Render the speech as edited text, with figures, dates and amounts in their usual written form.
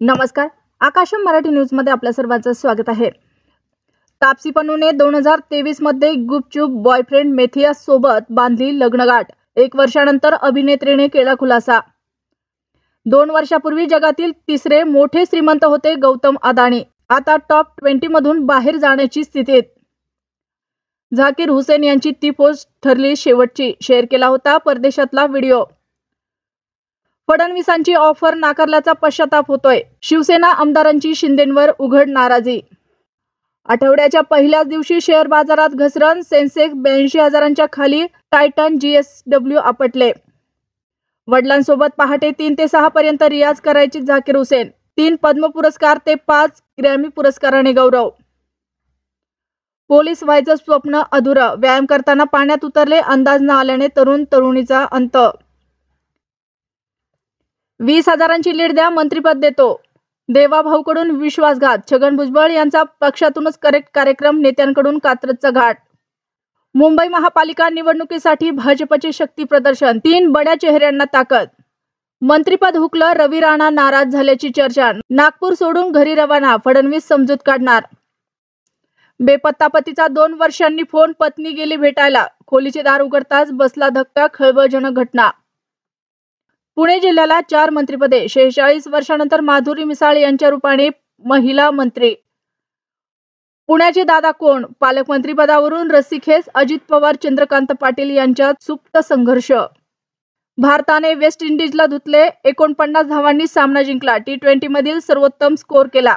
नमस्कार. आकाशम मराठी न्यूज मध्ये आपल्या सर्वांचं स्वागत आहे. तापसी पन्नूने 2023 मध्ये गुपचूप बॉयफ्रेंड मेथियास सोबत बांधली लग्नगाठ. 1 वर्षानंतर अभिनेत्रीने केला खुलासा. 2 वर्षापूर्वी जगातील तिसरे मोठे श्रीमंत होते गौतम अदानी. आता टॉप 20 मधून बाहेर जाण्याची स्थितीत. झाकीर हुसेन यांची ती पोस्ट ठरली शेवटची. शेअर केला होता परदेशातला व्हिडिओ. फडणवीसांची ऑफर नाकारल्याचा पश्चाताप होतोय. शिवसेना आमदारांची शिंदेंवर उघड नाराजी. आठवड्याच्या पहिल्याच दिवशी शेअर बाजारात घसरण. सेन्सेक्स 82,000च्या खाली. टायटन GSW आपटले. वडिलांसोबत पहाटे 3 ते 6 पर्यंत रियाज करायची झाकीर हुसेन. 3 पद्म पुरस्कार ते 5 ग्रॅमी पुरस्काराने गौरव. पोलीस व्हायचं स्वप्न अधुरं. व्यायाम करताना पाण्यात उतरले. अंदाज न आल्याने तरुणीचा अंत. 20,000ची लीड द्या, मंत्रिपद देतो. देवाभाऊकडून विश्वासघात. छगन भुजबळ यांचा पक्षातूनच करेक्ट कार्यक्रम. नेत्यांकडून कात्रजचा घाट. मुंबई महापालिका निवडणुकीसाठी भाजपचे शक्ती प्रदर्शन. 3 बड्या चेहऱ्यांना ताकद. मंत्रिपद हुकलं. रवी राणा नाराज झाल्याची चर्चा. नागपूर सोडून घरी रवाना. फडणवीस समजूत काढणार. बेपत्ता पतीचा 2 वर्षांनी फोन. पत्नी गेली भेटायला. खोलीचे दार उघडताच बसला धक्का. खळबळजनक घटना. पुणे जिल्ह्याला 4 मंत्रिपदे. 46 वर्षांनंतर माधुरी मिसाळ यांच्या रूपाने महिला मंत्री. पुण्याचे दादा कोण? पालकमंत्रीपदावरून रस्सीखेच. अजित पवार चंद्रकांत पाटील यांच्यात सुप्त संघर्ष. भारताने वेस्ट इंडिजला धुतले. 49 धावांनी सामना जिंकला. T20 मधील सर्वोत्तम स्कोर केला.